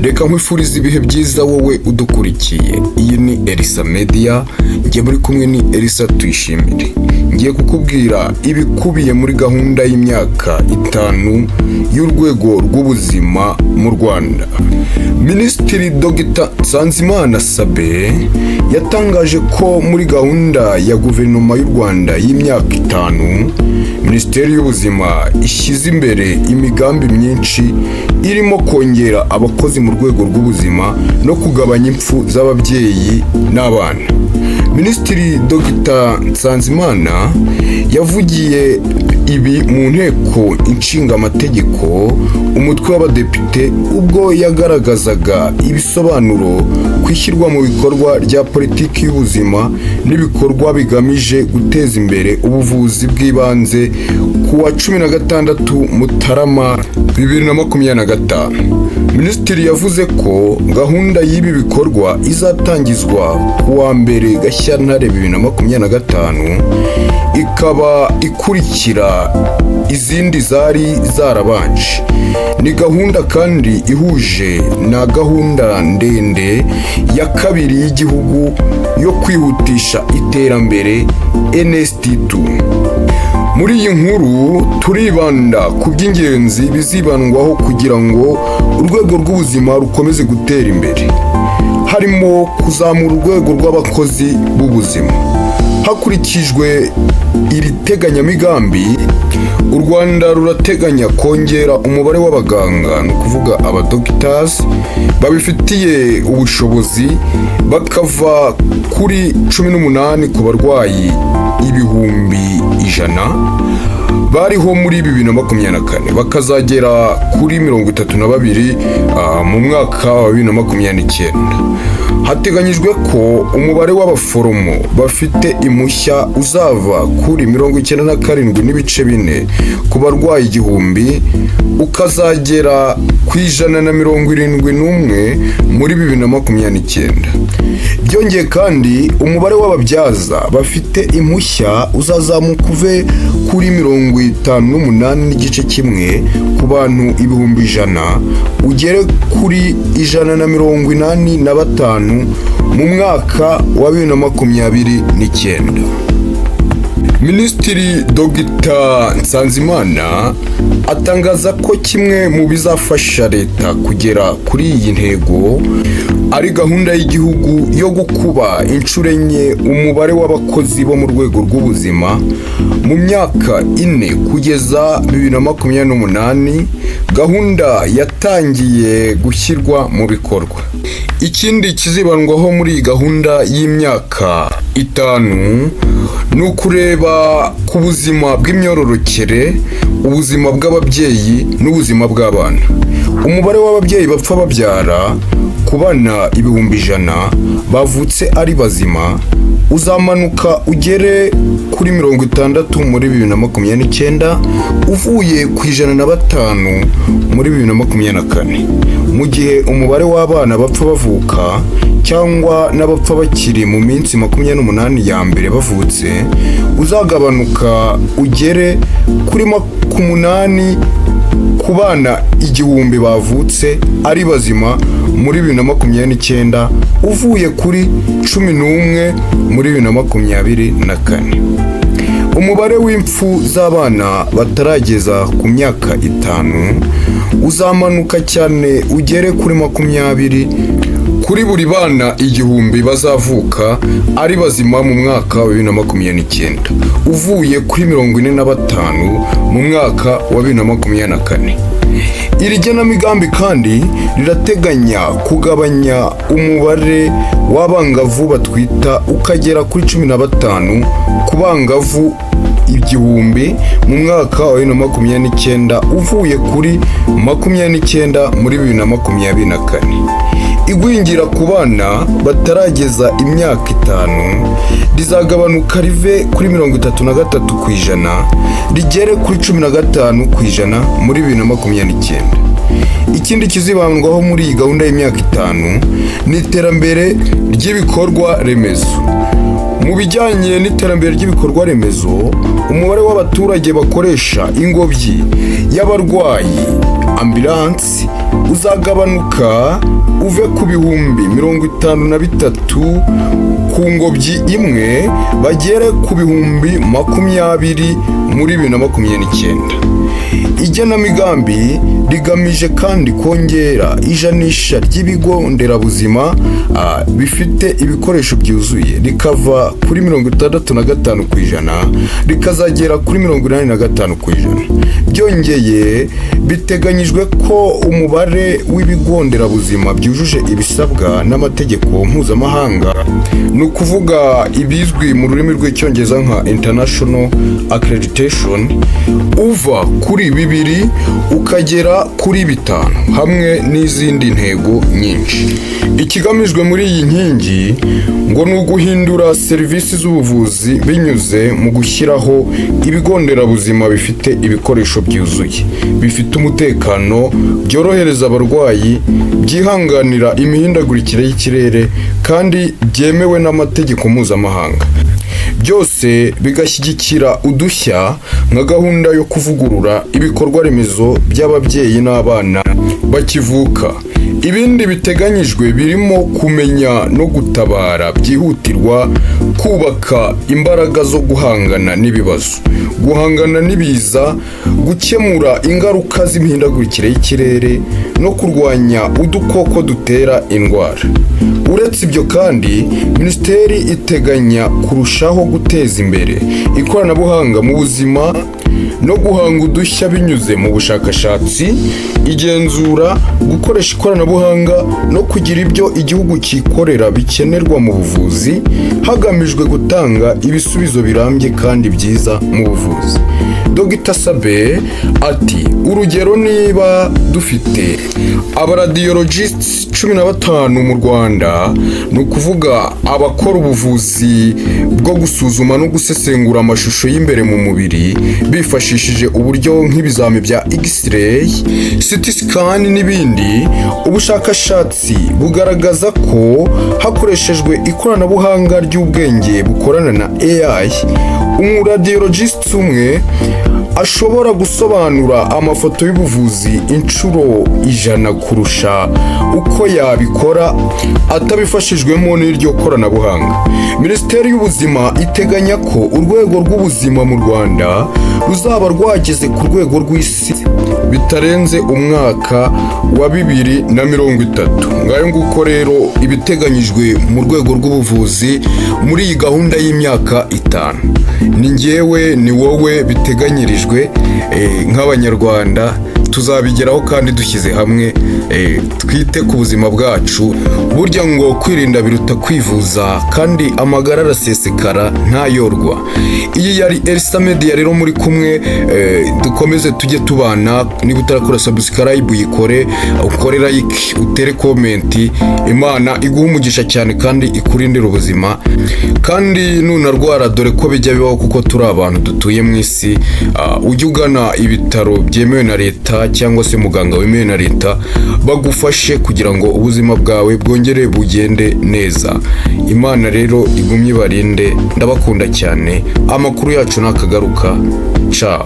Reka nkwifurize ibihe byiza wowe udukurikiye. Iyi ni Elisa Media, ngiye muri kumwe ni Elisa Tuyishimire. Ngiye kukubwira ibikubiye muri gahunda y'imyaka itanu y'urwego rw'ubuzima mu Rwanda. Minisitiri Dr. Nsanzimana Sabe yatangaje ko muri gahunda ya guverinoma y'u Rwanda y'imyaka itanu, Minisiteri y'Ubuzima ishyize imbere imigambi myinshi irimo kongera abakozi mu rwego rw'ubuzima no kugabanya impfu z'ababyeyi n'abana. Minisitiri Dr. Nsanzimana yavugiye ibi mu nteko inshinga amategeko umutwe w'abadepite ubwo yagaragazaga ibisobanuro ku ishyirwa mu bikorwa rya politiki y'ubuzima n'ibikorwa bigamije guteza imbere ubuvuzi bw'ibanze ku wa 16 Mutarama 2025. Minisitiri yavuze ko gahunda y'ibi bikorwa izatangizwa ku wa 1 Gashyantare 2025 ikaba ikurikira izindi zari zarabanje. Ni gahunda kandi ihuje na gahunda ndende ya kabiri y'igihugu yo kwihutisha iterambere NST2. Muri iyi nkuru turibanda ku by'ingenzi bizibandwaho kugira ngo urwego rw'ubuzima rukomeze gutera imbere, harimo kuzamura urwego rw'abakozi b'ubuzima hakurikijwe iri teganyamigambi. U Rwanda rurateganya kongera umubare w'abaganga, ni ukuvuga abadoctors babifitiye ubushobozi bakava kuri 18 ku barwayi ibihumbi 100 bariho muri 2024 bakazagera kuri 32 mu mwaka wa 2029. Hateganyijwe ko umubare w'abaforomo bafite impushya uzava kuri 97.4 ku barwayi 1000 ukazagera ku 171 muri 2029. Byongeye kandi umubare w'ababyaza bafite impushya uzazamuka uve kuri 58.1 ku bantu ibihumbi 100 ugere kuri 185 mu mwaka wa 2029. Minisitiri Dr. Nsanzimana atangaza ko kimwe mu bizafasha leta kugera kuri iyi ntego ari gahunda y'igihugu yo gukuba inshuro enye umubare w'abakozi bo mu rwego rw'ubuzima mu myaka 4 kugeza 2028. Gahunda yatangiye gushyirwa mu bikorwa. Ikindi kizibandwaho muri iyi gahunda y'imyaka itanu ni ukureba ku buzima bw'imyororokere, ubuzima bw'ababyeyi n'ubuzima bw'abana. Umubare w'ababyeyi bapfa babyara ku bana ibihumbi 100 bavutse ari bazima uzamanuka ugere kuri 60 muri 2029 uvuye ku 105 muri 2024, mu gihe umubare w'abana bapfa bavuka cyangwa n'abapfa bakiri mu minsi 28 ya mbere bavutse uzagabanuka ugere kuri 8 ku bana 1000 bavutse ari bazima muri 2029 uvuye kuri 11 muri 2024. Umubare w'impfu z'abana batarageza ku myaka 5 uzamanuka cyane ugere kuri 20 kuri buri bana 1000 bazavuka ari bazima mu mwaka wa 2029 uvuye kuri 45 mu mwaka wa 2024. Iri genamigambi kandi rirateganya kugabanya umubare w'abangavu batwita ukagera kuri 15 ku bangavu 1000 mu mwaka wa 2029 uvuye kuri 29 muri 2024. Igwingira ku bana batarageza imyaka 5 rizagabanuka rive kuri 33% rigere kuri 15% muri 2029. Ikindi kizibandwaho muri iyi gahunda y'imyaka 5 ni iterambere ry'ibikorwa remezo. Mu bijyanye n'iterambere ry'ibikorwa remezo, umubare w'abaturage bakoresha ingobyi y'abarwayi ambulansi uzagabanuka uve ku bihumbi 53 ku ngobyi imwe bagere ku bihumbi 20 muri 2029. Igenamigambi rigamije kandi kongera ijanisha ry'ibigo nderabuzima bifite ibikoresho byuzuye rikava kuri 65% rikazagera kuri 85%. Byongeye biteganyijwe ko umubare w'ibigo nderabuzima byujuje ibisabwa n'amategeko mpuzamahanga, ni ukuvuga ibizwi mu rurimi rw'icyongereza nka international accreditation, uva kuri 2 ukagera kuri 5 hamwe n'izindi ntego nyinshi. Ikigamijwe muri iyi nkingi ngo ni uguhindura serivisi z'ubuvuzi binyuze mu gushyiraho ibigo nderabuzima bifite ibikoresho byuzuye, bifite umutekano, byorohereza abarwayi, byihanganira imihindagurikire y'ikirere kandi byemewe n'amategeko mpuzamahanga. Byose bigashyigikira udushya nka gahunda yo kuvugurura ibikorwa remezo by'ababyeyi n'abana bakivuka. Ibindi biteganyijwe birimo kumenya no gutabara byihutirwa, kubaka imbaraga zo guhangana n'ibibazo, guhangana n'ibiza, gukemura ingaruka z'imihindagurikire y'ikirere no kurwanya udukoko dutera indwara. Uretse ibyo kandi, Minisiteri iteganya kurushaho guteza imbere ikoranabuhanga mu buzima no guhanga udushya binyuze mu bushakashatsi, igenzura, gukoresha ikoranabuhanga no kugira ibyo igihugu cyikorera bikenerwa mu buvuzi, hagamijwe gutanga ibisubizo birambye kandi byiza mu buvuzi. Dr. Sabe ati, urugero niba dufite abaradiyologists 15 mu Rwanda, ni ukuvuga abakora ubuvuzi bwo gusuzuma no gusesengura amashusho y'imbere mu mubiri bifashishije uburyo nk'ibizami bya X-ray, CT scan n'ibindi. Ubushakashatsi bugaragaza ko hakoreshejwe ikoranabuhanga ry'ubwenge bukorana na AI, umuradiyologist umwe ashobora gusobanura amafoto y'ubuvuzi inshuro 100 kurusha uko yabikora atabifashijwemo n'iryo koranabuhanga. Minisiteri y'Ubuzima iteganya ko urwego rw'ubuzima mu Rwanda ruzaba rwageze ku rwego rw'isi bitarenze umwaka wa 2030. Ngayo nguko rero ibiteganyijwe mu rwego rw'ubuvuzi muri iyi gahunda y'imyaka 5. Ni njyewe ni wowe biteganyirijwe nk'abanyarwanda, tuzabigeraho kandi dushyize hamwe. Twite ku buzima bwacu, burya ngo kwirinda biruta kwivuza kandi amagara arasesekara ntayorwa. Iyi yari Elsa Media rero muri kumwe, dukomeze tujye tubana. Niba utarakora subscribe uyikore, ukore like, utere comment. Imana iguha umugisha cyane kandi ikurindira ubuzima, kandi nunarwara dore ko bijya bibaho kuko turi abantu dutuye mu isi, ujye ugana ibitaro byemewe na leta cyangwa se muganga wemewe na leta bagufashe kugira ngo ubuzima bwawe bwongere bugende neza. Imana rero igumye barinde, ndabakunda cyane. Amakuru yacu nakagaruka. Ciao.